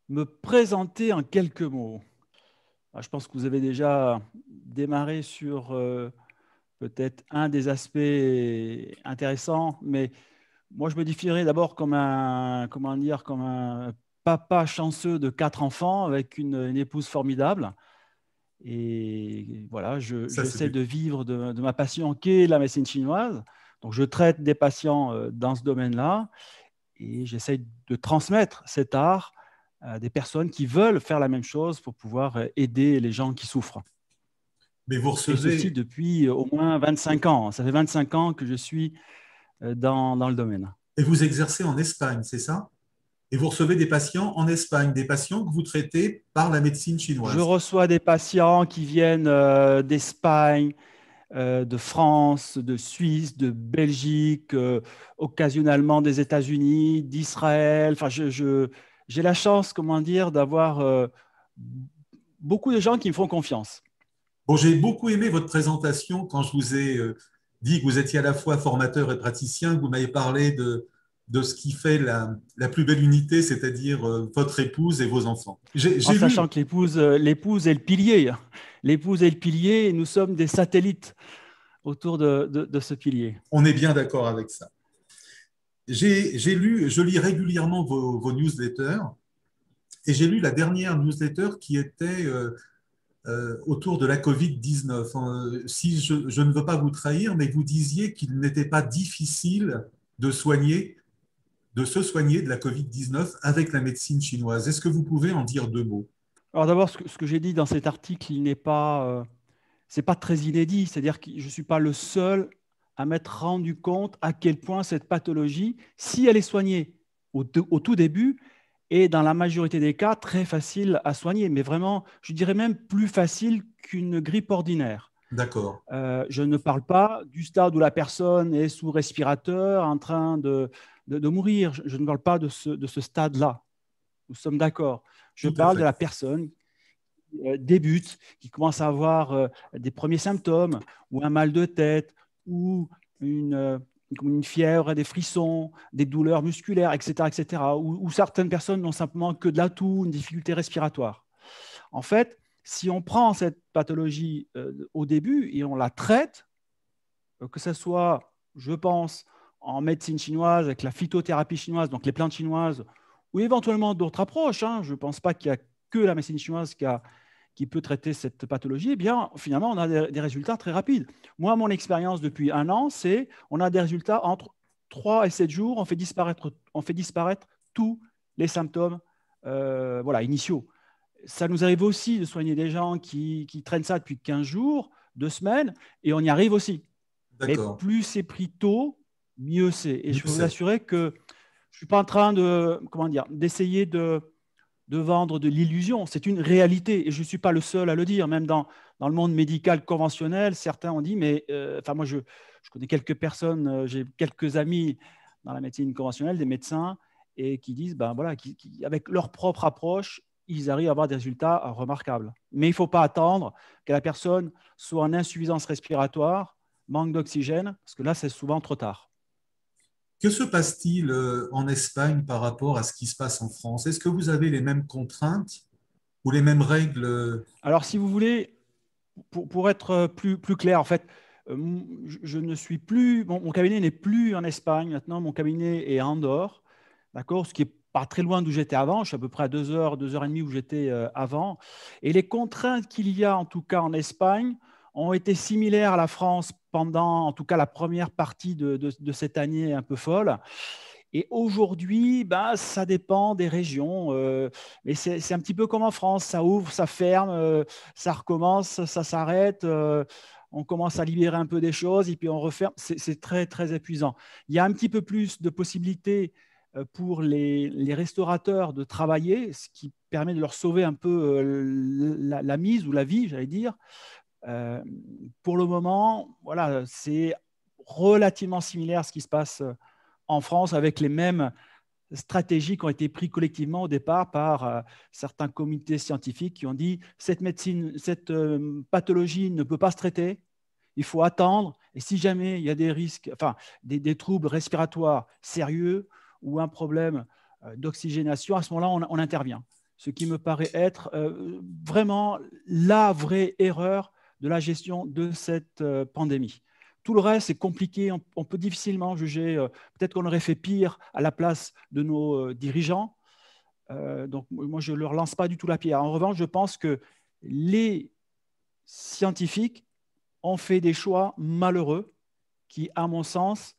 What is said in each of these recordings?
me présenter en quelques mots. Je pense que vous avez déjà démarré sur peut-être un des aspects intéressants, mais moi, je me définirais d'abord comme comment dire, comme un papa chanceux de 4 enfants avec une épouse formidable. Et voilà, Ça, c'est j'essaie de vivre de ma passion qui est la médecine chinoise. Donc, je traite des patients dans ce domaine-là et j'essaie de transmettre cet art à des personnes qui veulent faire la même chose pour pouvoir aider les gens qui souffrent. Mais vous Et ceci recevez, depuis au moins 25 ans. Ça fait 25 ans que je suis dans le domaine. et vous exercez en Espagne, c'est ça? Et vous recevez des patients en Espagne, des patients que vous traitez par la médecine Je chinoise. reçois des patients qui viennent d'Espagne, de France, de Suisse, de Belgique, occasionnellement des États-Unis, d'Israël. Enfin, j'ai la chance, comment dire, d'avoir beaucoup de gens qui me font confiance. Bon, j'ai beaucoup aimé votre présentation quand je vous ai dit que vous étiez à la fois formateur et praticien, que vous m'avez parlé de ce qui fait la plus belle unité, c'est-à-dire votre épouse et vos enfants. En J'ai lu, sachant que l'épouse est le pilier. L'épouse est le pilier et nous sommes des satellites autour de ce pilier. on est bien d'accord avec ça. J'ai lu, je lis régulièrement vos newsletters et j'ai lu la dernière newsletter qui était autour de la Covid-19. Si je ne veux pas vous trahir, mais vous disiez qu'il n'était pas difficile de soigner, de se soigner de la Covid-19 avec la médecine chinoise. Est-ce que vous pouvez en dire deux mots? Alors d'abord, ce que j'ai dit dans cet article, il n'est pas, c'est pas très inédit. C'est-à-dire que je ne suis pas le seul à m'être rendu compte à quel point cette pathologie, si elle est soignée au tout début, est dans la majorité des cas très facile à soigner, mais vraiment, je dirais même plus facile qu'une grippe ordinaire. D'accord, Je ne parle pas du stade où la personne est sous respirateur en train de mourir. Je ne parle pas de ce stade-là. Nous sommes d'accord. Je tout à parle de fait. la personne qui débute, qui commence à avoir des premiers symptômes, ou un mal de tête, ou une fièvre, des frissons, des douleurs musculaires, etc., etc., ou certaines personnes n'ont simplement que de la toux, une difficulté respiratoire. En fait, si on prend cette pathologie au début et on la traite, que ce soit, je pense, en médecine chinoise, avec la phytothérapie chinoise, donc les plantes chinoises, ou éventuellement d'autres approches, hein, je ne pense pas qu'il y a que la médecine chinoise qui peut traiter cette pathologie, eh bien, finalement, on a des résultats très rapides. Moi, mon expérience depuis un an, c'est on a des résultats entre 3 et 7 jours, on fait disparaître tous les symptômes voilà, initiaux. Ça nous arrive aussi de soigner des gens qui traînent ça depuis 15 jours, 2 semaines, et on y arrive aussi. Mais D'accord. plus c'est pris tôt, mieux c'est. Et Mieux je peux vous c'est. assurer que je ne suis pas en train de, comment dire, d'essayer de vendre de l'illusion. C'est une réalité et je ne suis pas le seul à le dire. Même dans le monde médical conventionnel, certains ont dit, mais enfin moi je connais quelques personnes, j'ai quelques amis dans la médecine conventionnelle, des médecins, et qui disent, ben voilà, avec leur propre approche, ils arrivent à avoir des résultats remarquables. Mais il ne faut pas attendre que la personne soit en insuffisance respiratoire, manque d'oxygène, parce que là, c'est souvent trop tard. Que se passe-t-il en Espagne par rapport à ce qui se passe en France? Est-ce que vous avez les mêmes contraintes ou les mêmes règles? Alors, si vous voulez, pour être plus clair, en fait, je ne suis plus, mon cabinet n'est plus en Espagne. Maintenant, mon cabinet est à Andorre, d'accord, ce qui est pas très loin d'où j'étais avant. Je suis à peu près à 2 heures, 2 heures et demie où j'étais avant. Et les contraintes qu'il y a, en tout cas en Espagne, ont été similaires à la France pendant, en tout cas, la première partie de cette année un peu folle. Et aujourd'hui, ben, ça dépend des régions. Mais c'est un petit peu comme en France, ça ouvre, ça ferme, ça recommence, ça s'arrête. On commence à libérer un peu des choses et puis on referme. C'est très, très épuisant. Il y a un petit peu plus de possibilités pour les restaurateurs de travailler, ce qui permet de leur sauver un peu la mise ou la vie, j'allais dire. Euh, pour le moment, voilà, c'est relativement similaire à ce qui se passe en France avec les mêmes stratégies qui ont été prises collectivement au départ par certains comités scientifiques qui ont dit cette pathologie ne peut pas se traiter, il faut attendre, et si jamais il y a des risques, enfin des troubles respiratoires sérieux ou un problème d'oxygénation, à ce moment-là, on intervient. ce qui me paraît être vraiment la vraie erreur de la gestion de cette pandémie. Tout le reste, c'est compliqué. On peut difficilement juger. Peut-être qu'on aurait fait pire à la place de nos dirigeants. Donc, moi, je ne leur lance pas du tout la pierre. En revanche, je pense que les scientifiques ont fait des choix malheureux qui, à mon sens,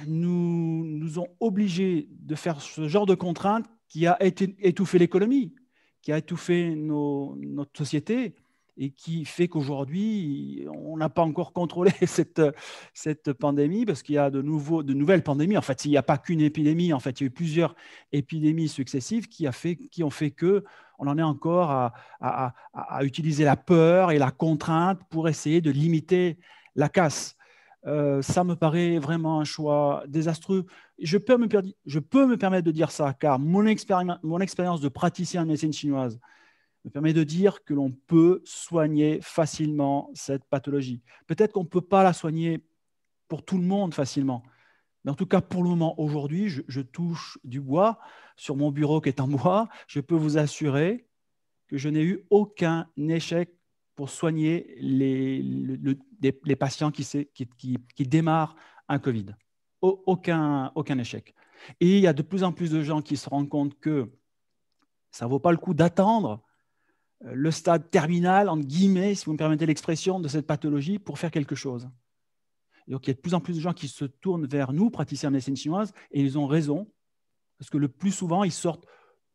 nous ont obligés de faire ce genre de contraintes qui a étouffé l'économie, qui a étouffé notre société et qui fait qu'aujourd'hui, on n'a pas encore contrôlé cette pandémie parce qu'il y a de nouvelles pandémies. En fait, il n'y a pas qu'une épidémie. En fait, il y a eu plusieurs épidémies successives qui ont fait qu'on en est encore à utiliser la peur et la contrainte pour essayer de limiter la casse. Ça me paraît vraiment un choix désastreux. Je peux me permettre de dire ça, car mon expérience de praticien de médecine chinoise me permet de dire que l'on peut soigner facilement cette pathologie. Peut-être qu'on ne peut pas la soigner pour tout le monde facilement, mais en tout cas, pour le moment, aujourd'hui, je touche du bois sur mon bureau qui est en bois. Je peux vous assurer que je n'ai eu aucun échec pour soigner les patients qui démarrent un Covid. Aucun échec. Et il y a de plus en plus de gens qui se rendent compte que ça ne vaut pas le coup d'attendre le stade terminal, entre guillemets, si vous me permettez l'expression, de cette pathologie pour faire quelque chose. Et donc, il y a de plus en plus de gens qui se tournent vers nous, praticiens de médecine chinoise, et ils ont raison, parce que le plus souvent, ils sortent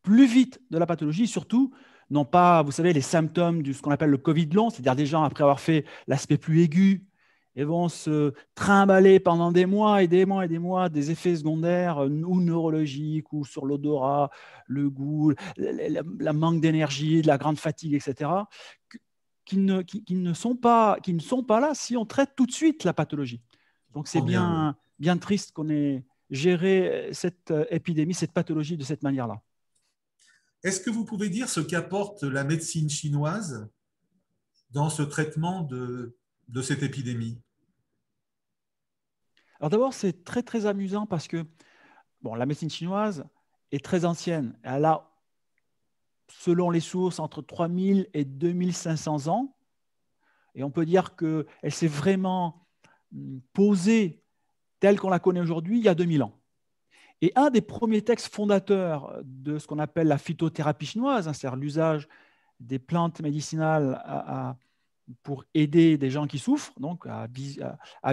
plus vite de la pathologie, surtout, non pas, vous savez, les symptômes de ce qu'on appelle le Covid long, c'est-à-dire des gens, après avoir fait l'aspect plus aigu, et vont se trimballer pendant des mois et des mois et des mois des effets secondaires ou neurologiques ou sur l'odorat, le goût, la manque d'énergie, de la grande fatigue, etc., qui ne sont pas là si on traite tout de suite la pathologie. Donc c'est bien triste qu'on ait géré cette épidémie, cette pathologie de cette manière-là. Est-ce que vous pouvez dire ce qu'apporte la médecine chinoise dans ce traitement de cette épidémie? Alors d'abord, c'est très, très amusant parce que la médecine chinoise est très ancienne. Elle a, selon les sources, entre 3000 et 2500 ans. Et on peut dire qu'elle s'est vraiment posée telle qu'on la connaît aujourd'hui il y a 2000 ans. Et un des premiers textes fondateurs de ce qu'on appelle la phytothérapie chinoise, c'est-à-dire l'usage des plantes médicinales pour aider des gens qui souffrent, donc à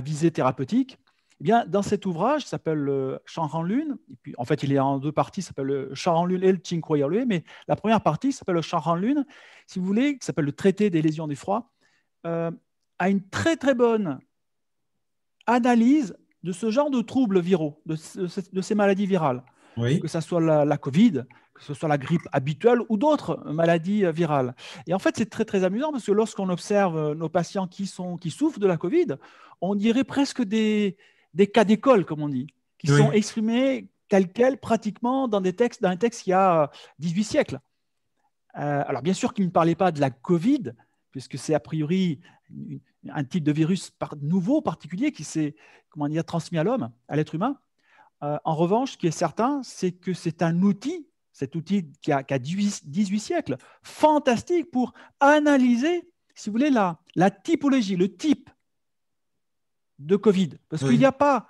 visée thérapeutique, eh bien, dans cet ouvrage, qui s'appelle le Shanran-lun, et puis en fait il est en deux parties, ça s'appelle le Shanran-lun et le Qinghuo-Yalue, mais la première partie s'appelle le Shanran-lun, si vous voulez, qui s'appelle le traité des lésions du froid, a une très très bonne analyse de ce genre de troubles viraux, de ces maladies virales, oui. Que ce soit la Covid, que ce soit la grippe habituelle ou d'autres maladies virales. Et en fait, c'est très, très amusant parce que lorsqu'on observe nos patients qui souffrent de la Covid, on dirait presque des cas d'école, comme on dit, qui sont exprimés tels quels pratiquement dans un texte qui a 18 siècles. Alors, bien sûr qu'ils ne parlaient pas de la Covid, puisque c'est a priori un type de virus nouveau, particulier, qui s'est transmis à l'homme, à l'être humain. En revanche, ce qui est certain, c'est que c'est un outil, cet outil qui a 18 siècles, fantastique pour analyser, si vous voulez, la typologie, le type de Covid. Parce qu'il n'y a pas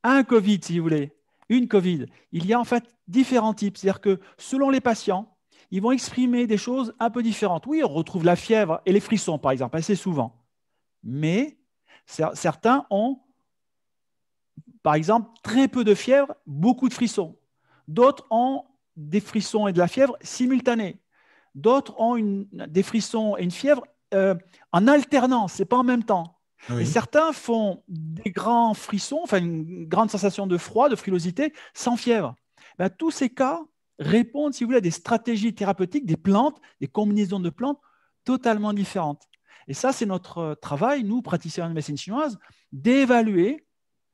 un Covid, si vous voulez, une Covid. Il y a en fait différents types. C'est-à-dire que selon les patients, ils vont exprimer des choses un peu différentes. Oui, on retrouve la fièvre et les frissons, par exemple, assez souvent. Mais certains ont, par exemple, très peu de fièvre, beaucoup de frissons. D'autres ont des frissons et de la fièvre simultanés. D'autres ont des frissons et une fièvre en alternance, ce n'est pas en même temps. Oui. Et certains font des grands frissons, enfin une grande sensation de froid, de frilosité, sans fièvre. Ben, tous ces cas répondent, si vous voulez, à des stratégies thérapeutiques, des plantes, des combinaisons de plantes totalement différentes. Et ça, c'est notre travail, nous, praticiens de médecine chinoise, d'évaluer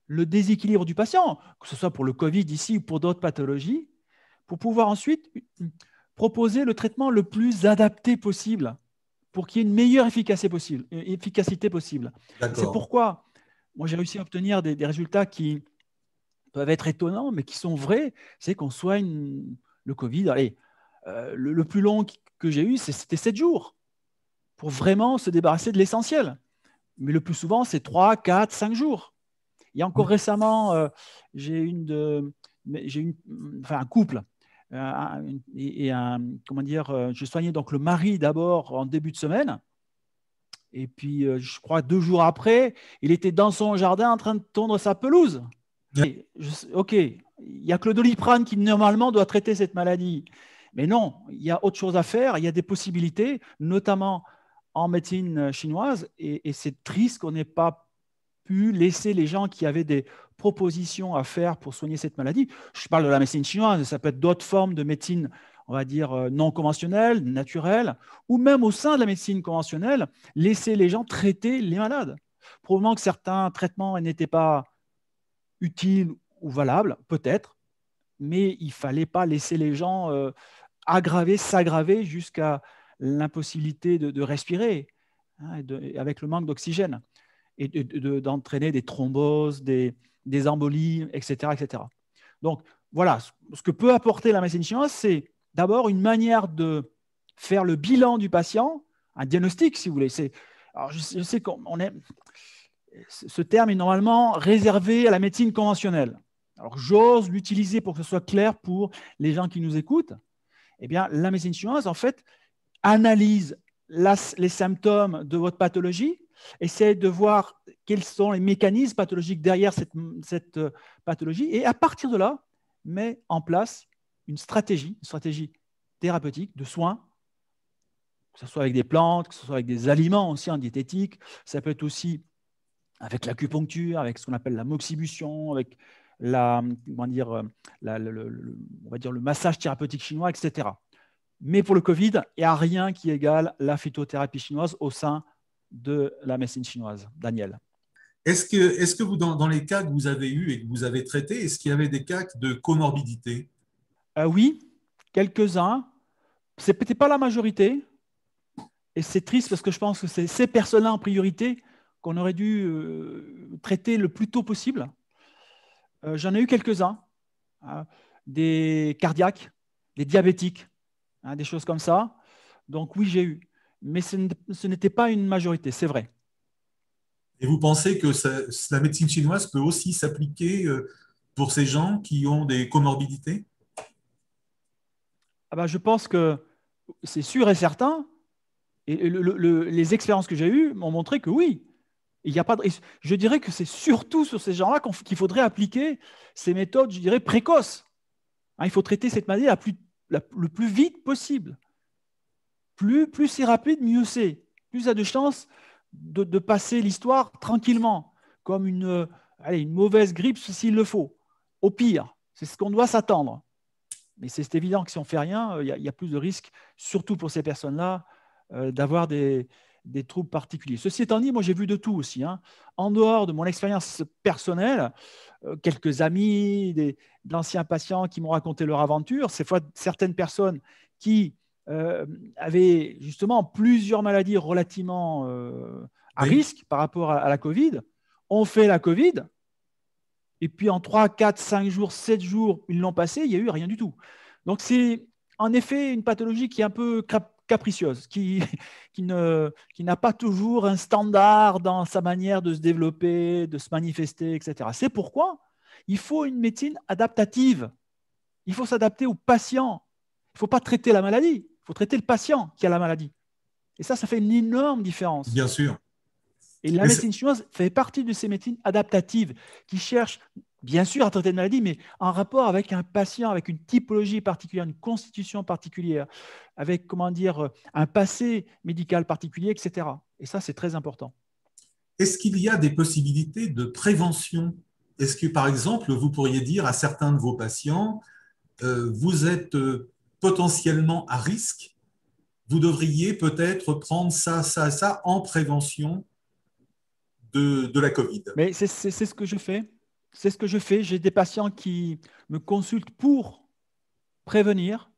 le déséquilibre du patient, que ce soit pour le Covid ici ou pour d'autres pathologies, pour pouvoir ensuite proposer le traitement le plus adapté possible pour qu'il y ait une meilleure efficacité possible. C'est pourquoi moi, j'ai réussi à obtenir des résultats qui peuvent être étonnants, mais qui sont vrais. C'est qu'on soigne Le Covid, allez, le plus long que j'ai eu, c'était 7 jours pour vraiment se débarrasser de l'essentiel. Mais le plus souvent, c'est 3, 4, 5 jours. Il y a encore récemment, j'ai un couple comment dire, je soignais donc le mari d'abord en début de semaine. Et puis, je crois 2 jours après, il était dans son jardin en train de tondre sa pelouse. Ok, il n'y a que le Doliprane qui normalement doit traiter cette maladie. Mais non, il y a autre chose à faire, il y a des possibilités, notamment en médecine chinoise, et c'est triste qu'on n'ait pas pu laisser les gens qui avaient des propositions à faire pour soigner cette maladie. Je parle de la médecine chinoise, ça peut être d'autres formes de médecine, on va dire, non conventionnelle, naturelle, ou même au sein de la médecine conventionnelle, laisser les gens traiter les malades. Probablement que certains traitements n'étaient pas utiles ou valables, peut-être, mais il ne fallait pas laisser les gens s'aggraver jusqu'à l'impossibilité de respirer, hein, avec le manque d'oxygène, et d'entraîner des thromboses, des embolies, etc., etc. Donc, voilà, ce que peut apporter la médecine chinoise, c'est d'abord une manière de faire le bilan du patient, un diagnostic, si vous voulez. Alors, je sais qu'on est... Ce terme est normalement réservé à la médecine conventionnelle. Alors, j'ose l'utiliser pour que ce soit clair pour les gens qui nous écoutent. Eh bien, la médecine chinoise, en fait, analyse les symptômes de votre pathologie, essaie de voir quels sont les mécanismes pathologiques derrière cette pathologie, et à partir de là, met en place une stratégie thérapeutique de soins, que ce soit avec des plantes, que ce soit avec des aliments aussi en diététique, ça peut être aussi avec l'acupuncture, avec ce qu'on appelle la moxibustion, avec on va dire le massage thérapeutique chinois, etc. Mais pour le Covid, il n'y a rien qui égale la phytothérapie chinoise au sein de la médecine chinoise. Daniel. Est-ce que vous, dans les cas que vous avez eus et que vous avez traités, est-ce qu'il y avait des cas de comorbidité? Oui, quelques-uns. Ce n'est peut-être pas la majorité. Et c'est triste parce que je pense que c'est ces personnes-là en priorité qu'on aurait dû traiter le plus tôt possible. J'en ai eu quelques-uns. Des cardiaques, des diabétiques, des choses comme ça. Donc oui, j'ai eu. Mais ce n'était pas une majorité, c'est vrai. Et vous pensez que la médecine chinoise peut aussi s'appliquer pour ces gens qui ont des comorbidités? Je pense que c'est sûr et certain. Et les expériences que j'ai eues m'ont montré que oui, il y a pas de... Je dirais que c'est surtout sur ces gens-là qu'il faudrait appliquer ces méthodes, je dirais, précoces. Il faut traiter cette maladie le plus vite possible. Plus c'est rapide, mieux c'est. Plus il y a de chances de passer l'histoire tranquillement, comme une mauvaise grippe s'il le faut. Au pire, c'est ce qu'on doit s'attendre. Mais c'est évident que si on ne fait rien, il y a plus de risques, surtout pour ces personnes-là, d'avoir des troubles particuliers. Ceci étant dit, moi j'ai vu de tout aussi. En dehors de mon expérience personnelle, quelques amis, d'anciens patients qui m'ont raconté leur aventure, certaines personnes qui avaient justement plusieurs maladies relativement à risque par rapport à la Covid, ont fait la Covid, et puis en 3, 4, 5 jours, 7 jours, ils l'ont passé, il n'y a eu rien du tout. Donc c'est en effet une pathologie qui est un peu capricieuse, qui n'a pas toujours un standard dans sa manière de se développer, de se manifester, etc. C'est pourquoi il faut une médecine adaptative. Il faut s'adapter au patient. Il ne faut pas traiter la maladie, il faut traiter le patient qui a la maladie. Et ça fait une énorme différence. Bien sûr. Et la médecine chinoise fait partie de ces médecines adaptatives qui cherchent, bien sûr, à traiter une maladie, mais en rapport avec un patient, avec une typologie particulière, une constitution particulière, avec, un passé médical particulier, etc. Et ça, c'est très important. Est-ce qu'il y a des possibilités de prévention? Est-ce que, par exemple, vous pourriez dire à certains de vos patients, vous êtes potentiellement à risque, vous devriez peut-être prendre ça, ça, ça en prévention de la Covid? Mais c'est ce que je fais. C'est ce que je fais. J'ai des patients qui me consultent pour prévenir.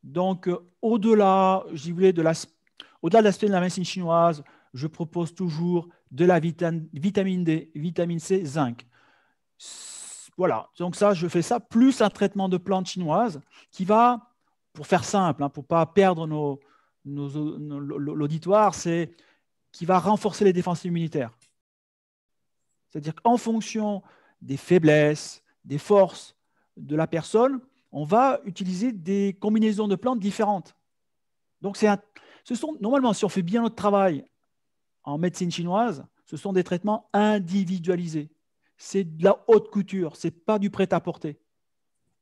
Donc, au-delà de l'aspect de la médecine chinoise, je propose toujours de la vitamine D, vitamine C, zinc. Voilà, donc ça, je fais ça, plus un traitement de plantes chinoises qui va, pour faire simple, hein, pour ne pas perdre l'auditoire, c'est qui va renforcer les défenses immunitaires. C'est-à-dire qu'en fonction des faiblesses, des forces de la personne, on va utiliser des combinaisons de plantes différentes. Donc, normalement, si on fait bien notre travail en médecine chinoise, ce sont des traitements individualisés. C'est de la haute couture, ce n'est pas du prêt-à-porter.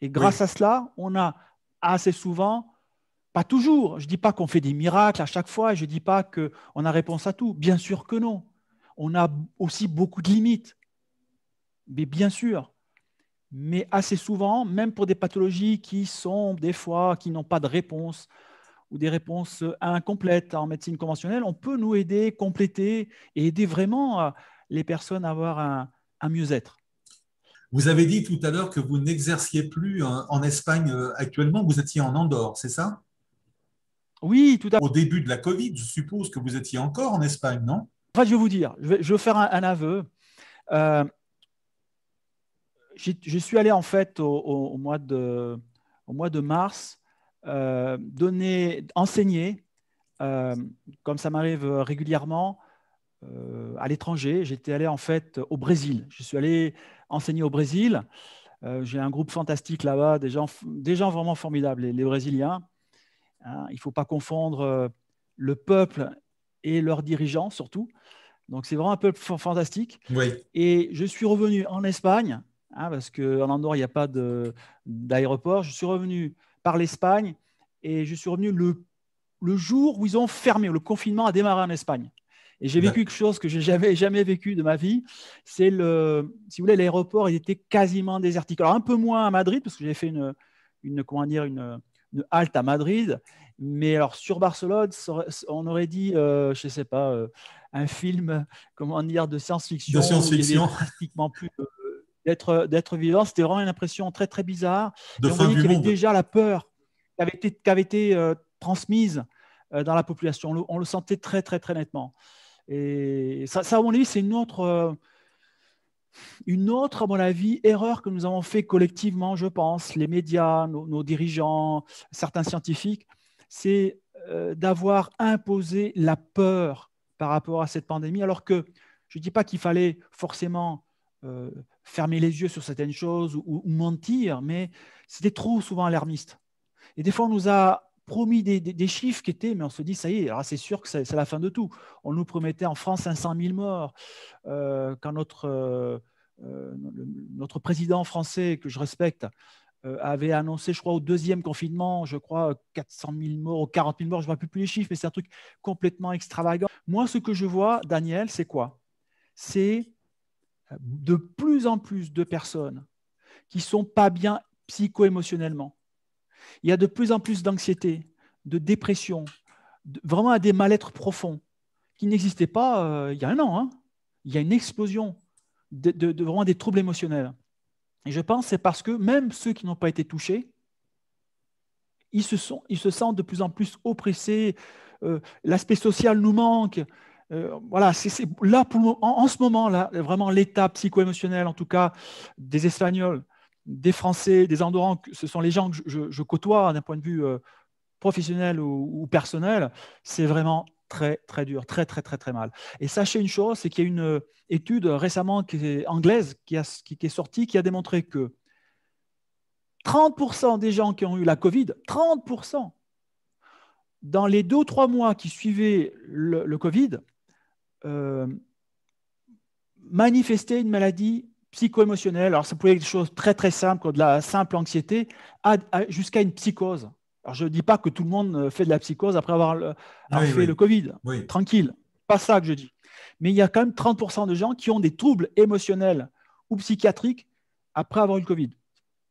Et grâce à cela, on a assez souvent, pas toujours, je ne dis pas qu'on fait des miracles à chaque fois, je ne dis pas qu'on a réponse à tout. Bien sûr que non. On a aussi beaucoup de limites. Mais bien sûr. Mais assez souvent, même pour des pathologies qui sont des fois, qui n'ont pas de réponse ou des réponses incomplètes en médecine conventionnelle, on peut nous aider, compléter et aider vraiment les personnes à avoir un mieux-être. Vous avez dit tout à l'heure que vous n'exerciez plus en Espagne actuellement, vous étiez en Andorre, c'est ça? Oui, tout à fait. Au début de la Covid, je suppose que vous étiez encore en Espagne, non? Enfin, je vais vous dire, je vais faire un aveu. Je suis allé en fait au mois de mars enseigner, comme ça m'arrive régulièrement, à l'étranger. J'étais allé en fait au Brésil. Je suis allé enseigner au Brésil. J'ai un groupe fantastique là-bas, des gens vraiment formidables, les Brésiliens. Hein, il ne faut pas confondre le peuple et leurs dirigeants surtout. Donc c'est vraiment un peuple fantastique. Oui. Et je suis revenu en Espagne, hein, parce qu'en Andorre, il n'y a pas d'aéroport. Je suis revenu par l'Espagne et je suis revenu le jour où ils ont fermé, où le confinement a démarré en Espagne. Et j'ai vécu quelque chose que je n'avais jamais vécu de ma vie. C'est si vous voulez, l'aéroport, il était quasiment désertique. Alors un peu moins à Madrid, parce que j'ai fait une halte à Madrid. Mais alors sur Barcelone, on aurait dit, je ne sais pas, un film, comment dire, de science-fiction. De science-fiction. Pratiquement plus d'être vivant. C'était vraiment une impression très, très bizarre. De et on fin voyait du qu'il y avait monde. déjà la peur qui avait été transmise dans la population. On le sentait très, très, très nettement. Et ça à mon avis, c'est une autre, à mon avis, erreur que nous avons fait collectivement, je pense, les médias, nos dirigeants, certains scientifiques, c'est d'avoir imposé la peur par rapport à cette pandémie, alors que je ne dis pas qu'il fallait forcément fermer les yeux sur certaines choses ou mentir, mais c'était trop souvent alarmiste. Et des fois, on nous a promis des chiffres qui étaient, mais on se dit, ça y est, alors c'est sûr que c'est la fin de tout. On nous promettait en France 500 000 morts, quand notre président français, que je respecte, avait annoncé, je crois, au deuxième confinement, je crois, 400 000 morts ou 40 000 morts, je ne me rappelle plus les chiffres, mais c'est un truc complètement extravagant. Moi, ce que je vois, Daniel, c'est quoi? C'est de plus en plus de personnes qui ne sont pas bien psycho-émotionnellement. Il y a de plus en plus d'anxiété, de dépression, vraiment à des mal-être profonds qui n'existaient pas il y a un an. Hein. Il y a une explosion de vraiment des troubles émotionnels. Et je pense que c'est parce que même ceux qui n'ont pas été touchés, ils se sentent de plus en plus oppressés. L'aspect social nous manque. Voilà, c'est là en ce moment là, vraiment l'état psycho-émotionnel, en tout cas des Espagnols, des Français, des Andorrans, ce sont les gens que je côtoie d'un point de vue professionnel ou personnel, c'est vraiment très, très dur, très, très, très, très mal. Et sachez une chose, c'est qu'il y a une étude récemment anglaise qui est sortie, qui a démontré que 30% des gens qui ont eu la Covid, 30%, dans les 2 ou 3 mois qui suivaient le Covid, manifestaient une maladie psycho-émotionnelle. Alors, ça pouvait être des choses très, très simples, comme de la simple anxiété, jusqu'à une psychose. Alors, je ne dis pas que tout le monde fait de la psychose après avoir fait le Covid. Oui. Tranquille. Pas ça que je dis. Mais il y a quand même 30% de gens qui ont des troubles émotionnels ou psychiatriques après avoir eu le Covid.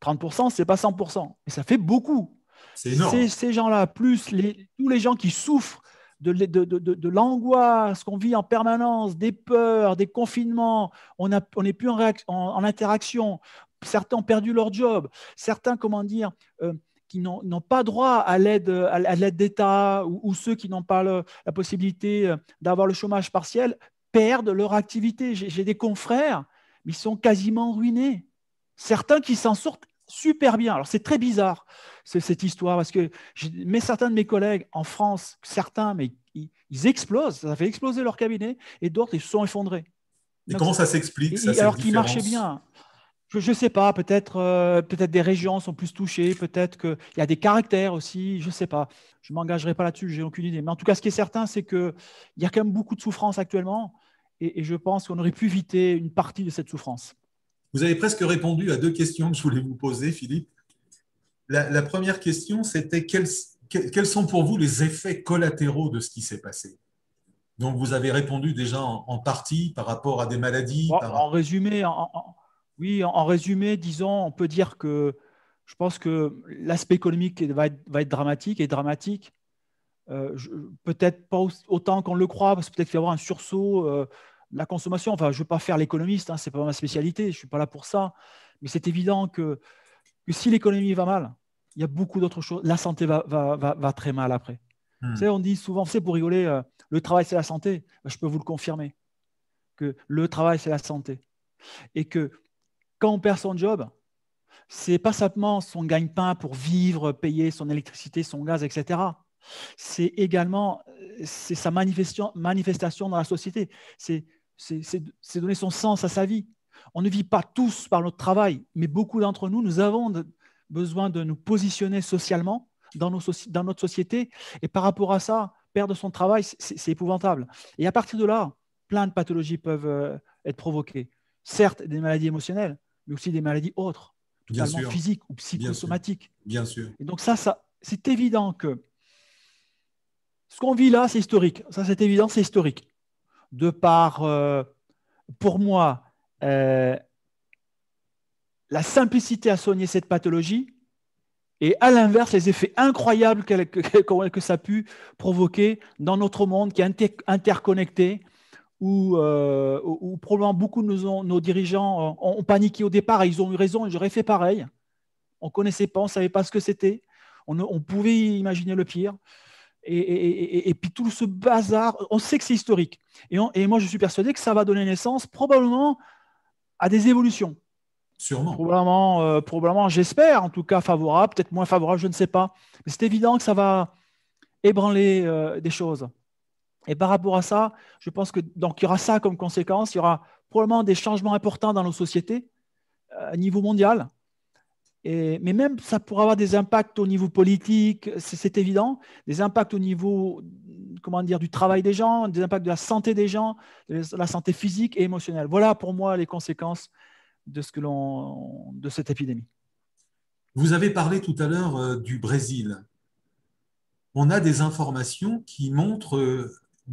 30%, ce n'est pas 100%. Mais ça fait beaucoup. C'est énorme. Ces gens-là, plus tous les gens qui souffrent de l'angoisse qu'on vit en permanence, des peurs, des confinements, on n'est plus en interaction. Certains ont perdu leur job. Certains, qui n'ont pas droit à l'aide d'État ou ceux qui n'ont pas la possibilité d'avoir le chômage partiel perdent leur activité. J'ai des confrères, mais ils sont quasiment ruinés. certains qui s'en sortent super bien. Alors, c'est très bizarre, cette histoire, parce que mais certains de mes collègues en France, certains, mais ils explosent, ça fait exploser leur cabinet, et d'autres, ils se sont effondrés. Et Donc, comment ça s'explique, ça, cette alors qu'ils marchaient différence? bien. Je ne sais pas, peut-être des régions sont plus touchées, peut-être qu'il y a des caractères aussi, je ne sais pas. Je ne m'engagerai pas là-dessus, j'ai aucune idée. Mais en tout cas, ce qui est certain, c'est qu'il y a quand même beaucoup de souffrance actuellement, et je pense qu'on aurait pu éviter une partie de cette souffrance. Vous avez presque répondu à deux questions que je voulais vous poser, Philippe. La première question, c'était quels sont pour vous les effets collatéraux de ce qui s'est passé? Donc, vous avez répondu déjà en partie par rapport à des maladies. En résumé, oui, en résumé, disons, on peut dire que je pense que l'aspect économique va être dramatique et dramatique. Peut-être pas autant qu'on le croit, parce que peut-être qu'il va y avoir un sursaut de la consommation. Enfin, je ne veux pas faire l'économiste, hein, ce n'est pas ma spécialité, je ne suis pas là pour ça. Mais c'est évident que si l'économie va mal, il y a beaucoup d'autres choses. La santé va très mal après. Vous savez, on dit souvent, c'est pour rigoler, le travail, c'est la santé. Ben, je peux vous le confirmer, que le travail, c'est la santé. Et que quand on perd son job, c'est pas simplement son gagne-pain pour vivre, payer son électricité, son gaz, etc. C'est également sa manifestation dans la société. C'est donner son sens à sa vie. On ne vit pas tous par notre travail, mais beaucoup d'entre nous, nous avons besoin de nous positionner socialement dans notre société. Et par rapport à ça, perdre son travail, c'est épouvantable. Et à partir de là, plein de pathologies peuvent être provoquées. Certes, des maladies émotionnelles, mais aussi des maladies autres, Bien totalement sûr, physiques ou bien sûr, psychosomatiques. bien sûr. Et donc ça c'est évident que ce qu'on vit là, c'est historique. Ça, c'est évident, c'est historique. De par, pour moi, euh, la simplicité à soigner cette pathologie et à l'inverse, les effets incroyables que ça a pu provoquer dans notre monde qui est interconnecté, où probablement beaucoup de nos dirigeants ont paniqué au départ et ils ont eu raison et j'aurais fait pareil. On ne connaissait pas, on ne savait pas ce que c'était. On pouvait imaginer le pire. Et puis tout ce bazar, on sait que c'est historique. Et moi, je suis persuadé que ça va donner naissance probablement à des évolutions. Sûrement. Probablement, j'espère, en tout cas favorable, peut-être moins favorable, je ne sais pas. Mais c'est évident que ça va ébranler des choses. Et par rapport à ça, je pense que donc il y aura ça comme conséquence. Il y aura probablement des changements importants dans nos sociétés à niveau mondial. Mais même, ça pourrait avoir des impacts au niveau politique, c'est évident, des impacts au niveau, comment dire, du travail des gens, des impacts de la santé des gens, de la santé physique et émotionnelle. Voilà pour moi les conséquences de cette épidémie. Vous avez parlé tout à l'heure du Brésil. On a des informations qui montrent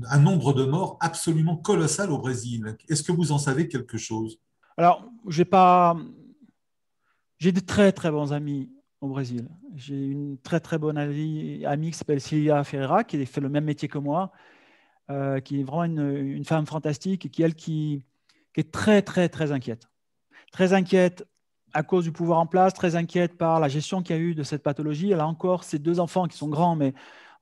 un nombre de morts absolument colossal au Brésil. Est-ce que vous en savez quelque chose? Alors, j'ai de très très bons amis au Brésil. J'ai une très très bonne amie qui s'appelle Cilia Ferreira, qui fait le même métier que moi, qui est vraiment une femme fantastique et qui est très très très inquiète. Très inquiète à cause du pouvoir en place, très inquiète par la gestion qu'il y a eu de cette pathologie. Elle a encore ses deux enfants qui sont grands, mais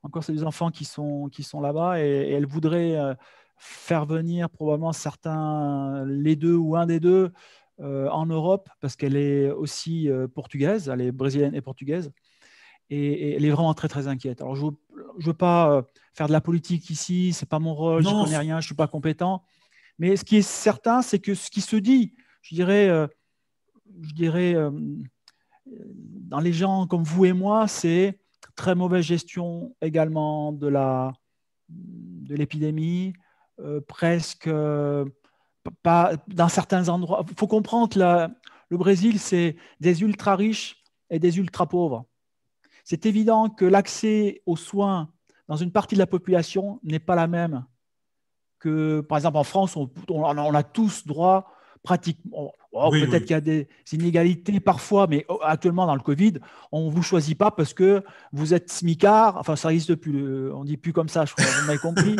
encore ses deux enfants qui sont là-bas et elle voudrait faire venir probablement certains, les deux ou un des deux, en Europe parce qu'elle est aussi portugaise, elle est brésilienne et portugaise et elle est vraiment très très inquiète. Alors je ne veux pas faire de la politique ici, c'est pas mon rôle, je Non, connais rien, je suis pas compétent. Mais ce qui est certain, c'est que ce qui se dit, je dirais dans les gens comme vous et moi, c'est très mauvaise gestion également de l'épidémie, presque pas dans certains endroits. Il faut comprendre que le Brésil, c'est des ultra riches et des ultra pauvres. C'est évident que l'accès aux soins dans une partie de la population n'est pas la même que, par exemple, en France, on a tous droit pratiquement. Oh, oui, peut-être oui. qu'il y a des inégalités parfois, mais actuellement, dans le Covid, on ne vous choisit pas parce que vous êtes smicard. Enfin, ça n'existe plus. On ne dit plus comme ça, je crois. Vous m'avez compris.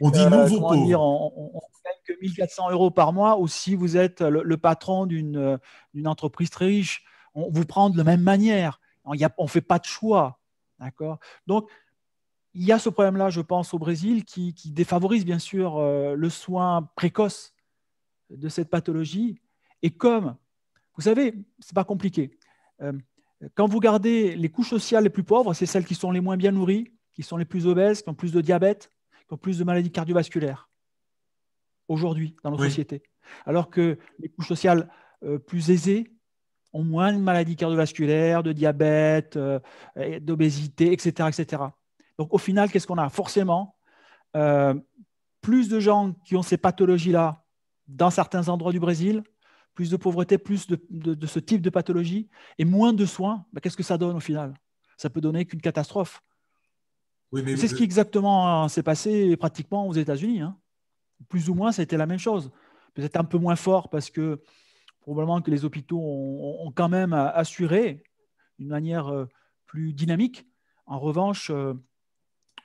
On dit nouveau Comment dire, pauvre. on gagne que 1400 euros par mois ou si vous êtes le patron d'une entreprise très riche. On vous prend de la même manière. On ne fait pas de choix. D'accord. Donc, il y a ce problème-là, je pense, au Brésil qui défavorise bien sûr le soin précoce de cette pathologie. Et comme Vous savez, ce n'est pas compliqué. Quand vous regardez les couches sociales les plus pauvres, c'est celles qui sont les moins bien nourries, qui sont les plus obèses, qui ont plus de diabète, qui ont plus de maladies cardiovasculaires aujourd'hui dans nos sociétés. Alors que les couches sociales plus aisées ont moins de maladies cardiovasculaires, de diabète, d'obésité, etc., etc. Donc au final, qu'est-ce qu'on a? Forcément, plus de gens qui ont ces pathologies-là dans certains endroits du Brésil, plus de pauvreté, plus de ce type de pathologie et moins de soins. Qu'est-ce que ça donne au final? Ça peut donner qu'une catastrophe. Oui, mais c'est ce qui exactement s'est passé pratiquement aux États-Unis. Hein. Plus ou moins, ça a été la même chose. Peut-être un peu moins fort parce que probablement que les hôpitaux ont quand même assuré d'une manière plus dynamique. En revanche,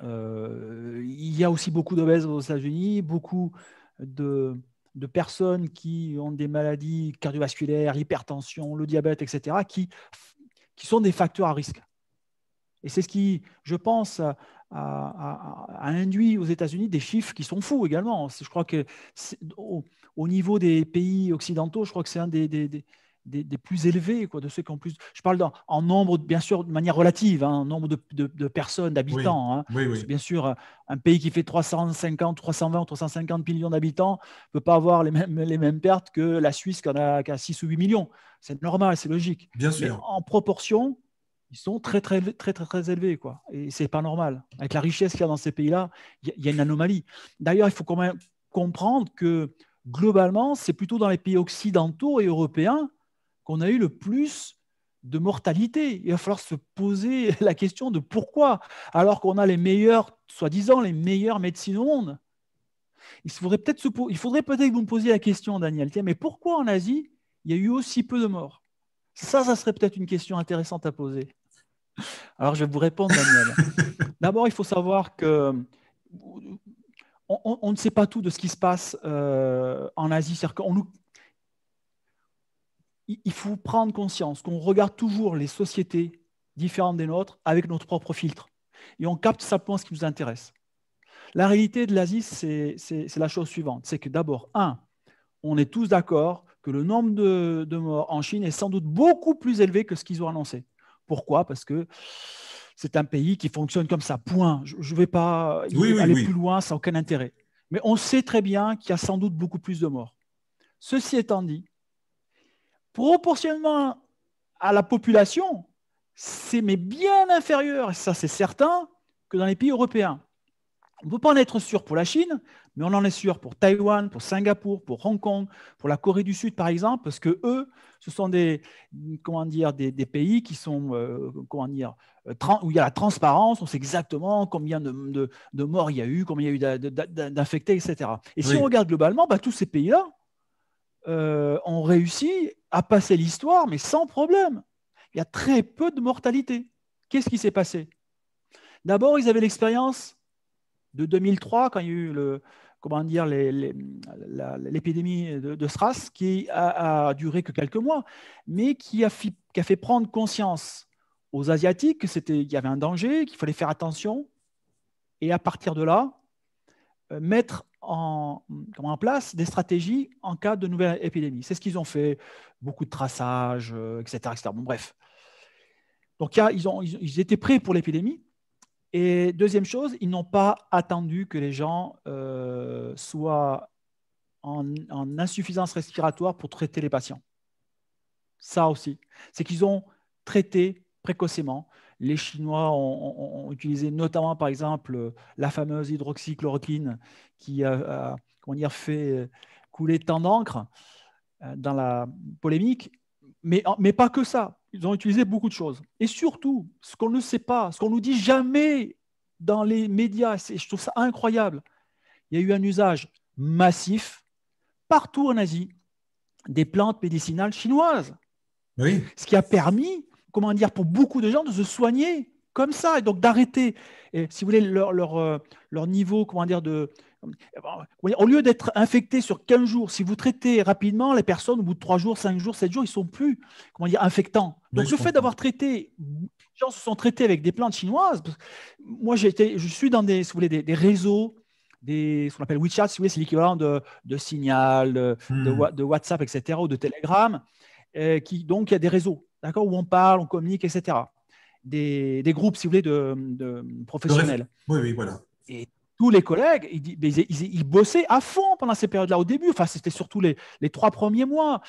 il y a aussi beaucoup d'obèses aux États-Unis, beaucoup de personnes qui ont des maladies cardiovasculaires, hypertension, le diabète, etc., qui sont des facteurs à risque. Et c'est ce qui, je pense, a induit aux États-Unis des chiffres qui sont fous également. Je crois que au niveau des pays occidentaux, je crois que c'est un des plus élevés, quoi, de ceux qui ont plus. Je parle en nombre, bien sûr, de manière relative, hein, en nombre de personnes, d'habitants. Hein. Oui. Bien sûr, un pays qui fait 350, 320 ou 350 millions d'habitants ne peut pas avoir les mêmes pertes que la Suisse qui a 6 ou 8 millions. C'est normal, c'est logique. Bien sûr. Mais en proportion, ils sont très élevés, quoi. Et c'est pas normal. Avec la richesse qu'il y a dans ces pays-là, il y a une anomalie. D'ailleurs, il faut quand même comprendre que globalement, c'est plutôt dans les pays occidentaux et européens qu'on a eu le plus de mortalité. Il va falloir se poser la question de pourquoi, alors qu'on a soi-disant les meilleures médecines au monde. Il faudrait peut-être que vous me posiez la question, Daniel, tiens, mais pourquoi en Asie, il y a eu aussi peu de morts? Ça serait peut-être une question intéressante à poser. Alors, je vais vous répondre, Daniel. D'abord, il faut savoir que on ne sait pas tout de ce qui se passe en Asie. C'est-à-dire il faut prendre conscience qu'on regarde toujours les sociétés différentes des nôtres avec notre propre filtre. Et on capte simplement ce qui nous intéresse. La réalité de l'Asie, c'est la chose suivante. C'est que d'abord, on est tous d'accord que le nombre de morts en Chine est sans doute beaucoup plus élevé que ce qu'ils ont annoncé. Pourquoi? Parce que c'est un pays qui fonctionne comme ça, point. Je ne vais pas aller plus loin, ça n'a aucun intérêt. Mais on sait très bien qu'il y a sans doute beaucoup plus de morts. Ceci étant dit, proportionnellement à la population, c'est bien inférieur, et ça c'est certain, que dans les pays européens. On ne peut pas en être sûr pour la Chine, mais on en est sûr pour Taïwan, pour Singapour, pour Hong Kong, pour la Corée du Sud, par exemple, parce que eux, ce sont des pays qui sont, où il y a la transparence, on sait exactement combien de morts il y a eu, combien il y a eu d'infectés, etc. Et si on regarde globalement, tous ces pays-là ont réussi à passer l'histoire, mais sans problème. Il y a très peu de mortalité. Qu'est-ce qui s'est passé? D'abord, ils avaient l'expérience de 2003, quand il y a eu l'épidémie de SRAS, qui a duré que quelques mois, mais qui a fait prendre conscience aux Asiatiques qu'il y avait un danger, qu'il fallait faire attention, et à partir de là, mettre en place des stratégies en cas de nouvelle épidémie. C'est ce qu'ils ont fait, beaucoup de traçage, etc. Bon, bref. Donc, ils étaient prêts pour l'épidémie. Et deuxième chose, ils n'ont pas attendu que les gens soient en insuffisance respiratoire pour traiter les patients. Ça aussi. C'est qu'ils ont traité précocement. Les Chinois ont utilisé notamment, par exemple, la fameuse hydroxychloroquine qui a fait couler tant d'encre dans la polémique. Mais pas que ça. Ils ont utilisé beaucoup de choses. Et surtout, ce qu'on ne sait pas, ce qu'on ne nous dit jamais dans les médias, je trouve ça incroyable, il y a eu un usage massif partout en Asie des plantes médicinales chinoises. Oui. Ce qui a permis, pour beaucoup de gens de se soigner comme ça et donc d'arrêter, si vous voulez, leur niveau, au lieu d'être infectés sur 15 jours, si vous traitez rapidement les personnes, au bout de 3 jours, 5 jours, 7 jours, ils ne sont plus infectants. Donc, le fait d'avoir traité, les gens se sont traités avec des plantes chinoises. Moi, je suis dans des réseaux, ce qu'on appelle WeChat, si vous voulez, c'est l'équivalent de Signal, de WhatsApp, etc., ou de Telegram. Donc, il y a des réseaux, d'accord, où on parle, on communique, etc. Des groupes, si vous voulez, de professionnels. Oui, oui, voilà. Et tous les collègues, ils bossaient à fond pendant ces périodes-là. Au début, enfin, c'était surtout les 3 premiers mois.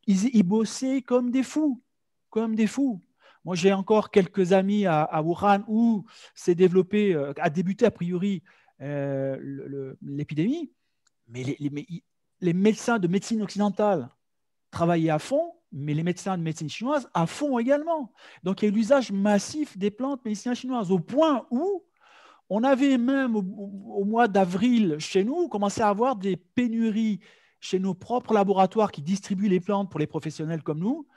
Ils bossaient comme des fous, comme des fous. Moi, j'ai encore quelques amis à Wuhan où s'est développé, a débuté a priori l'épidémie, mais les médecins de médecine occidentale travaillaient à fond, mais les médecins de médecine chinoise à fond également. Donc, il y a eu l'usage massif des plantes médicinales chinoises au point où on avait même au mois d'avril chez nous commencé à avoir des pénuries chez nos propres laboratoires qui distribuent les plantes pour les professionnels comme nous.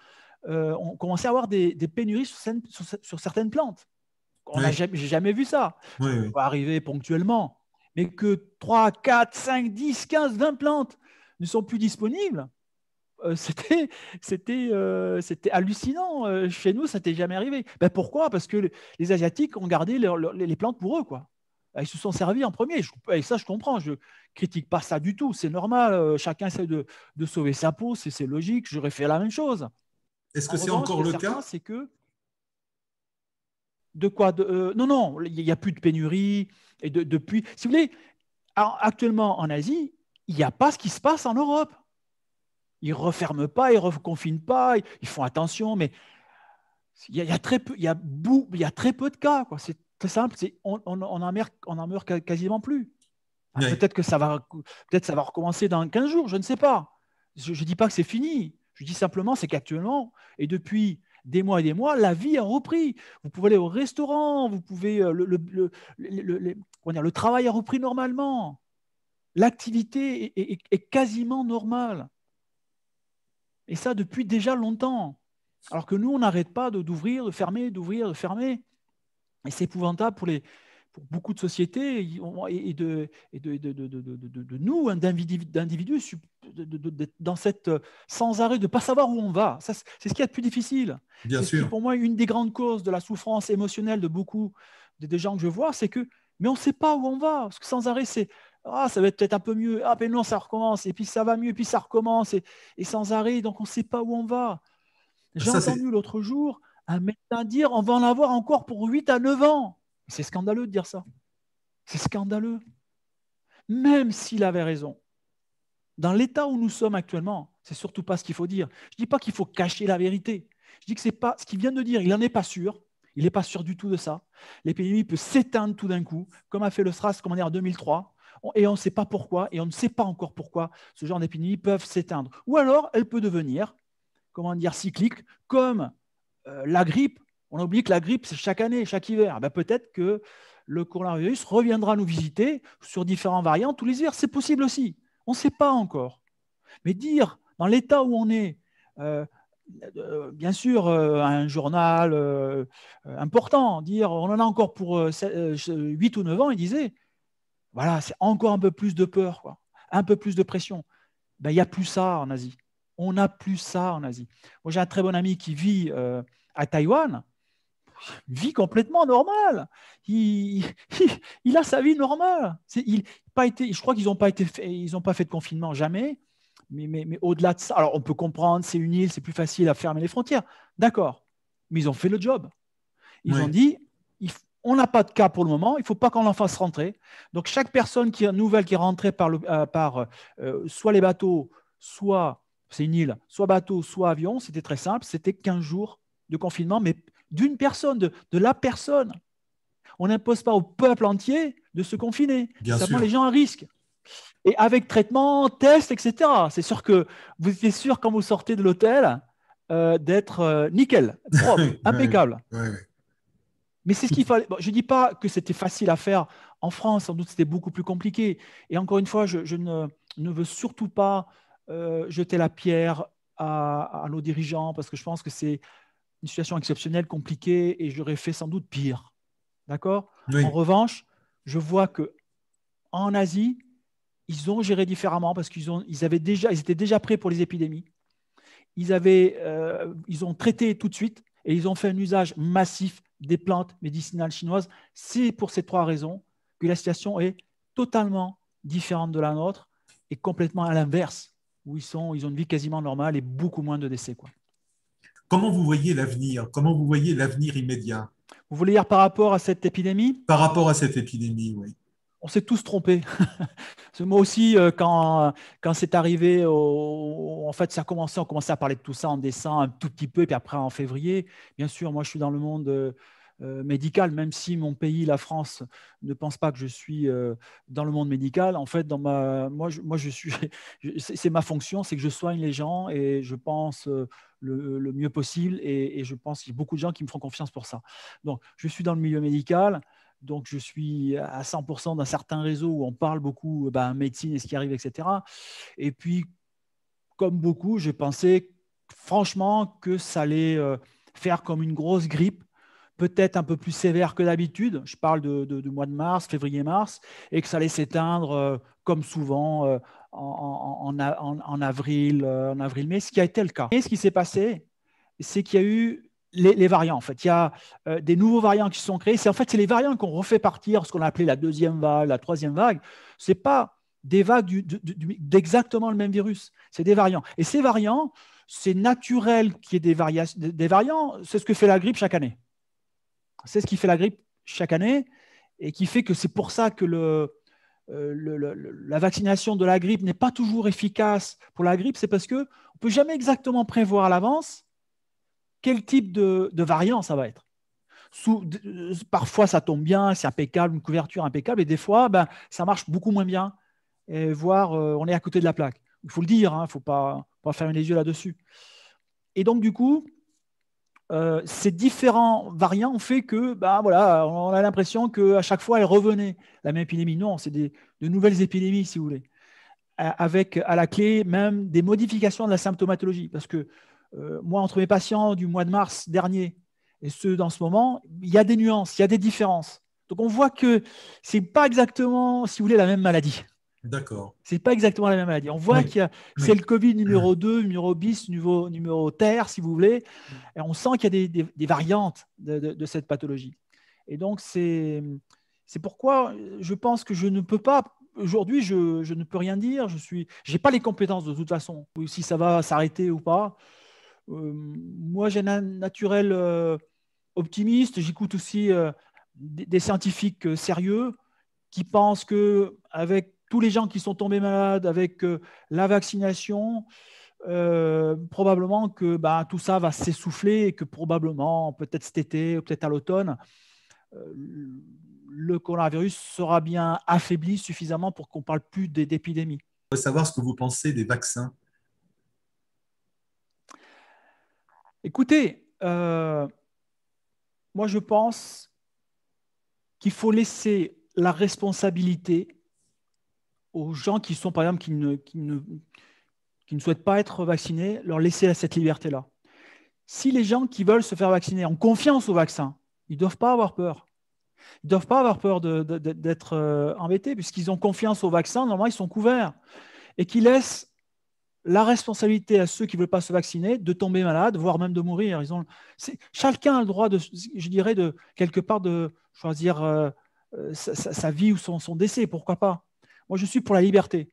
On commençait à avoir des pénuries sur certaines plantes. J'ai jamais vu ça. Oui, Ça oui. peut arriver ponctuellement, mais que 3, 4, 5, 10, 15, 20 plantes ne sont plus disponibles, c'était hallucinant. Chez nous, ça n'était jamais arrivé. Ben pourquoi? Parce que les Asiatiques ont gardé les plantes pour eux, quoi. Ils se sont servis en premier. Et ça, je comprends. Je ne critique pas ça du tout. C'est normal. Chacun essaie de sauver sa peau. C'est logique. J'aurais fait la même chose. Est-ce que En c'est revanche, ce encore qui est le certain, cas? c'est que de quoi non, non, il n'y a plus de pénurie. Et depuis, si vous voulez, actuellement en Asie, il n'y a pas ce qui se passe en Europe. Ils ne referment pas, ils ne reconfinent pas, ils font attention, mais il y a très peu, il y a très peu de cas, quoi. C'est très simple, on en meurt quasiment plus. Oui, Peut-être ça va recommencer dans 15 jours, je ne sais pas. Je ne dis pas que c'est fini. Je dis simplement, c'est qu'actuellement, et depuis des mois et des mois, la vie a repris. Vous pouvez aller au restaurant, vous pouvez comment dire, le travail a repris normalement. L'activité est quasiment normale. Et ça depuis déjà longtemps. Alors que nous, on n'arrête pas d'ouvrir, de fermer, d'ouvrir, de fermer. Et c'est épouvantable pour beaucoup de sociétés et de nous, d'individus, dans cette sans arrêt de ne pas savoir où on va. C'est ce qu'il y a de plus difficile. bien C'est ce qui, sûr. pour moi, une des grandes causes de la souffrance émotionnelle de beaucoup des gens que je vois, c'est que, mais on ne sait pas où on va. Parce que sans arrêt, c'est, ah, ça va être peut-être un peu mieux. Ah, mais non, ça recommence. Et puis ça va mieux, et puis ça recommence. Et sans arrêt, donc on ne sait pas où on va. J'ai Ça, c'est entendu l'autre jour un médecin dire on va en avoir encore pour 8 à 9 ans. C'est scandaleux de dire ça. C'est scandaleux. Même s'il avait raison. Dans l'état où nous sommes actuellement, c'est surtout pas ce qu'il faut dire. Je ne dis pas qu'il faut cacher la vérité. Je dis que c'est pas ce qu'il vient de dire. Il n'en est pas sûr. Il n'est pas sûr du tout de ça. L'épidémie peut s'éteindre tout d'un coup, comme a fait le SRAS en 2003. Et on ne sait pas pourquoi, et on ne sait pas encore pourquoi ce genre d'épidémies peuvent s'éteindre. Ou alors, elle peut devenir, comment dire, cyclique, comme la grippe. On a oublié que la grippe, c'est chaque année, chaque hiver. Ben, peut-être que le coronavirus reviendra nous visiter sur différents variants tous les hivers. C'est possible aussi. On ne sait pas encore. Mais dire, dans l'état où on est, bien sûr, un journal important, dire on en a encore pour 8 ou 9 ans, il disait, voilà, c'est encore un peu plus de peur, quoi, un peu plus de pression. Ben, il n'y a plus ça en Asie. On n'a plus ça en Asie. Moi, j'ai un très bon ami qui vit à Taïwan, vit complètement normal. Il, il a sa vie normale. Pas été, je crois qu'ils n'ont pas ils ont pas fait de confinement jamais. Mais au-delà de ça, alors on peut comprendre, c'est une île, c'est plus facile à fermer les frontières. D'accord. Mais ils ont fait le job. Ils ont oui, dit, on n'a pas de cas pour le moment, il ne faut pas qu'on l'en fasse rentrer. Donc chaque personne nouvelle qui est rentrée par soit les bateaux, soit, c'est une île, soit bateau, soit avion, c'était très simple, c'était 15 jours de confinement, mais d'une personne, de la personne. On n'impose pas au peuple entier de se confiner, bien c'est simplement sûr. les gens à risque. Et avec traitement, test, etc. C'est sûr que vous étiez sûr quand vous sortez de l'hôtel d'être nickel, propre, Oui, oui, impeccable. oui. Mais c'est ce qu'il fallait. Bon, je ne dis pas que c'était facile à faire en France, sans doute c'était beaucoup plus compliqué. Et encore une fois, je ne veux surtout pas jeter la pierre à nos dirigeants parce que je pense que c'est une situation exceptionnelle, compliquée et j'aurais fait sans doute pire. D'accord? En Oui, revanche, je vois que en Asie, ils ont géré différemment parce ils étaient déjà prêts pour les épidémies. Ils ont traité tout de suite et ils ont fait un usage massif des plantes médicinales chinoises. C'est pour ces 3 raisons que la situation est totalement différente de la nôtre et complètement à l'inverse, où ils ont une vie quasiment normale et beaucoup moins de décès, quoi. Comment vous voyez l'avenir? Comment vous voyez l'avenir immédiat Vous voulez dire par rapport à cette épidémie? par rapport à cette épidémie? Oui. On s'est tous trompés. Parce que moi aussi, quand c'est arrivé, en fait, on commençait à parler de tout ça en décembre un tout petit peu, et puis après en février. Bien sûr, moi, je suis dans le monde médical, même si mon pays, la France, ne pense pas que je suis dans le monde médical. En fait, moi, je suis, c'est ma fonction, c'est que je soigne les gens et je pense le mieux possible. Et je pense qu'il y a beaucoup de gens qui me font confiance pour ça. Donc, je suis dans le milieu médical. Donc, je suis à 100% d'un certain réseau où on parle beaucoup médecine et ce qui arrive, etc. Et puis, comme beaucoup, j'ai pensé franchement que ça allait faire comme une grosse grippe, peut-être un peu plus sévère que d'habitude. Je parle du mois de mars, février-mars, et que ça allait s'éteindre comme souvent en avril-mai, ce qui a été le cas. Et ce qui s'est passé, c'est qu'il y a eu les variants. En fait, il y a des nouveaux variants qui se sont créés. C'est les variants qu'on refait partir, ce qu'on a appelé la deuxième vague, la troisième vague. Ce n'est pas des vagues d'exactement le même virus. C'est des variants. Et ces variants, c'est naturel qu'il y ait des variants. C'est ce que fait la grippe chaque année. C'est ce qui fait la grippe chaque année et qui fait que c'est pour ça que la vaccination de la grippe n'est pas toujours efficace pour la grippe. C'est parce qu'on ne peut jamais exactement prévoir à l'avance quel type de variant ça va être. Parfois, ça tombe bien, c'est impeccable, une couverture impeccable, et des fois, ça marche beaucoup moins bien, et voire on est à côté de la plaque. Il faut le dire, il ne faut pas fermer les yeux là-dessus. Et donc, du coup, ces différents variants ont fait que, on a l'impression qu'à chaque fois, elle revenait, la même épidémie. Non, c'est de nouvelles épidémies, si vous voulez, avec à la clé même des modifications de la symptomatologie. Parce que moi, entre mes patients du mois de mars dernier et ceux d'en ce moment, il y a des nuances, il y a des différences. Donc, on voit que ce n'est pas exactement, si vous voulez, la même maladie. D'accord. Ce n'est pas exactement la même maladie. On voit que c'est le Covid numéro 2, numéro bis, numéro terre, si vous voulez. Et on sent qu'il y a des variantes de cette pathologie. Et donc, c'est pourquoi je pense que je ne peux pas, aujourd'hui, je ne peux rien dire. Je n'ai pas les compétences de toute façon, si ça va s'arrêter ou pas. Moi, j'ai un naturel optimiste. J'écoute aussi des scientifiques sérieux qui pensent qu'avec tous les gens qui sont tombés malades, avec la vaccination, probablement que tout ça va s'essouffler et que probablement, peut-être cet été ou peut-être à l'automne, le coronavirus sera bien affaibli suffisamment pour qu'on ne parle plus d'épidémie. Je veux savoir ce que vous pensez des vaccins. Écoutez, moi je pense qu'il faut laisser la responsabilité aux gens qui sont, par exemple, qui ne souhaitent pas être vaccinés, leur laisser cette liberté-là. Si les gens qui veulent se faire vacciner ont confiance au vaccin, ils ne doivent pas avoir peur. Ils ne doivent pas avoir peur d'être embêtés, puisqu'ils ont confiance au vaccin, normalement, ils sont couverts. Et qu'ils laissent la responsabilité à ceux qui ne veulent pas se vacciner de tomber malade, voire même de mourir. Chacun a le droit, je dirais, quelque part, de choisir sa vie ou son décès, pourquoi pas. Moi, je suis pour la liberté.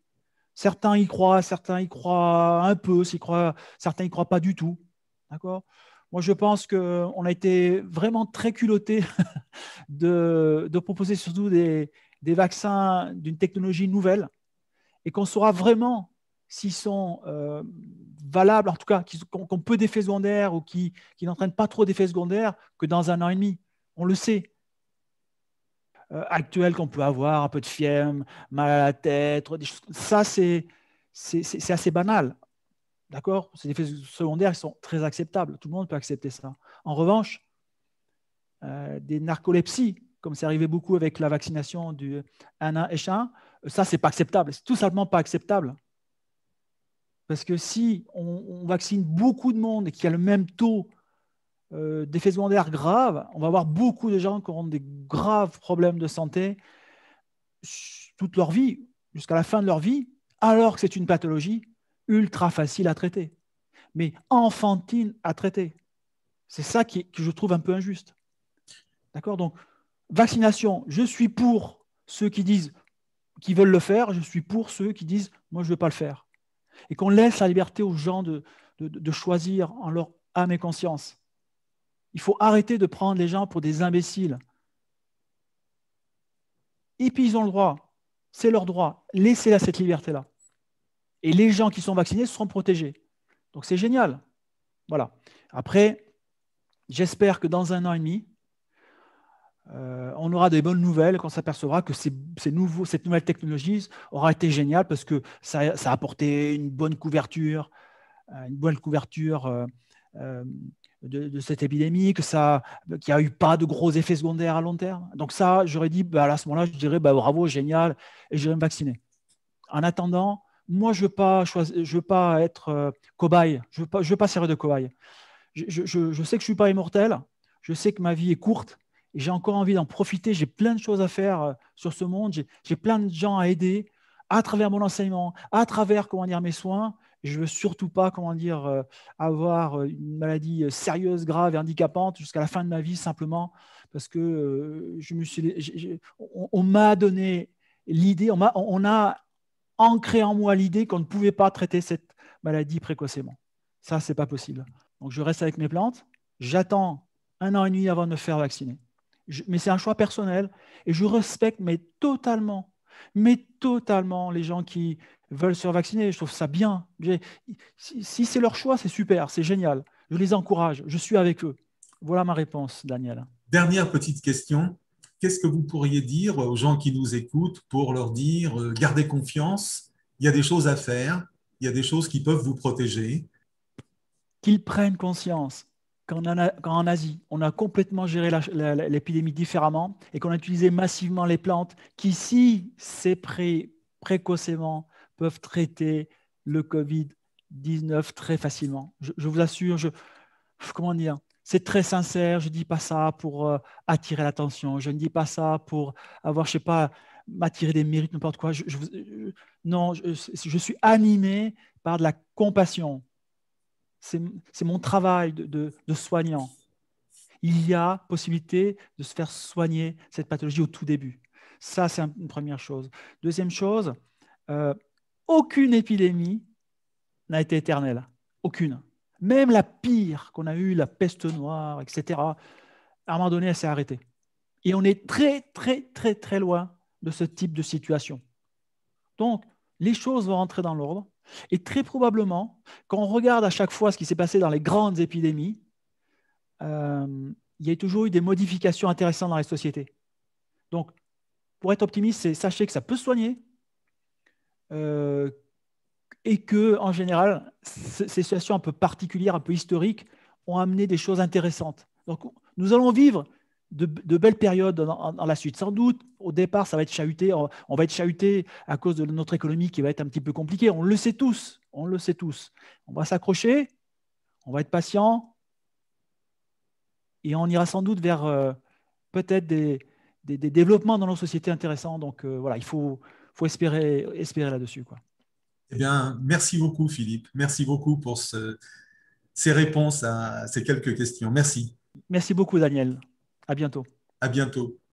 Certains y croient un peu, certains n'y croient pas du tout. D'accord ? Moi, je pense qu'on a été vraiment très culottés de proposer surtout des vaccins d'une technologie nouvelle et qu'on saura vraiment s'ils sont valables, en tout cas, qu'on peut d'effets secondaires ou qui n'entraînent pas trop d'effets secondaires que dans 1 an et demi. On le sait. Actuel qu'on peut avoir, un peu de fièvre, mal à la tête, ça c'est assez banal. D'accord ? Ces effets secondaires ils sont très acceptables. Tout le monde peut accepter ça. En revanche, des narcolepsies, comme c'est arrivé beaucoup avec la vaccination du H1N1, ça, c'est pas acceptable. C'est tout simplement pas acceptable. Parce que si on vaccine beaucoup de monde et qu'il y a le même taux d'effets secondaires graves, on va avoir beaucoup de gens qui auront des graves problèmes de santé toute leur vie, jusqu'à la fin de leur vie, alors que c'est une pathologie ultra facile à traiter, mais enfantine à traiter. C'est ça que je trouve un peu injuste. D'accord ? Donc, vaccination, je suis pour ceux qui disent qu'ils veulent le faire, je suis pour ceux qui disent moi, je ne veux pas le faire. Et qu'on laisse la liberté aux gens de choisir en leur âme et conscience. Il faut arrêter de prendre les gens pour des imbéciles. Et puis, ils ont le droit. C'est leur droit. Laissez-la cette liberté-là. Et les gens qui sont vaccinés seront protégés. Donc, c'est génial. Voilà. Après, j'espère que dans 1 an et demi, on aura des bonnes nouvelles, qu'on s'apercevra que cette nouvelle technologie aura été géniale parce que ça a apporté une bonne couverture de cette épidémie, qu'il n'y a eu pas de gros effets secondaires à long terme. Donc ça, j'aurais dit, à ce moment-là, je dirais bravo, génial, et j'irai me vacciner. En attendant, moi, je ne veux pas être cobaye, je ne veux pas servir de cobaye. Je sais que je ne suis pas immortel, je sais que ma vie est courte, et j'ai encore envie d'en profiter, j'ai plein de choses à faire sur ce monde, j'ai plein de gens à aider à travers mon enseignement, à travers mes soins. Je ne veux surtout pas avoir une maladie sérieuse, grave et handicapante jusqu'à la fin de ma vie simplement parce que on m'a donné l'idée, on a ancré en moi l'idée qu'on ne pouvait pas traiter cette maladie précocement. Ça, ce n'est pas possible. Donc, je reste avec mes plantes, j'attends 1 an et demi avant de me faire vacciner. Mais c'est un choix personnel et je respecte totalement les gens qui veulent se faire vacciner. Je trouve ça bien. Si c'est leur choix, c'est super, c'est génial. Je les encourage, je suis avec eux. Voilà ma réponse, Daniel. Dernière petite question. Qu'est-ce que vous pourriez dire aux gens qui nous écoutent pour leur dire gardez confiance, il y a des choses à faire, il y a des choses qui peuvent vous protéger. Qu'ils prennent conscience qu'en Asie, on a complètement géré l'épidémie différemment et qu'on a utilisé massivement les plantes qui, si c'est précocement, peuvent traiter le Covid-19 très facilement. Je vous assure, comment dire, c'est très sincère, je ne dis pas ça pour attirer l'attention, je ne dis pas ça pour avoir, je ne sais pas, m'attirer des mérites, n'importe quoi. Non, je suis animé par de la compassion. C'est mon travail de soignant. Il y a possibilité de se faire soigner cette pathologie au tout début. Ça, c'est une première chose. Deuxième chose, aucune épidémie n'a été éternelle. Aucune. Même la pire qu'on a eue, la peste noire, etc., à un moment donné, elle s'est arrêtée. Et on est très, très, très, très loin de ce type de situation. Donc, les choses vont rentrer dans l'ordre. Et très probablement, quand on regarde à chaque fois ce qui s'est passé dans les grandes épidémies, il y a toujours eu des modifications intéressantes dans les sociétés. Donc, pour être optimiste, sachez que ça peut se soigner et que, en général, ces situations un peu particulières, un peu historiques, ont amené des choses intéressantes. Donc, nous allons vivre de belles périodes dans la suite. Sans doute, au départ, ça va être chahuté. On va être chahuté à cause de notre économie qui va être un petit peu compliquée. On le sait tous. On le sait tous. On va s'accrocher, on va être patient et on ira sans doute vers peut-être des développements dans nos sociétés intéressants. Donc voilà, il faut espérer là-dessus, quoi. Eh bien, merci beaucoup, Philippe. Merci beaucoup pour ces réponses à ces quelques questions. Merci. Merci beaucoup, Daniel. À bientôt. À bientôt.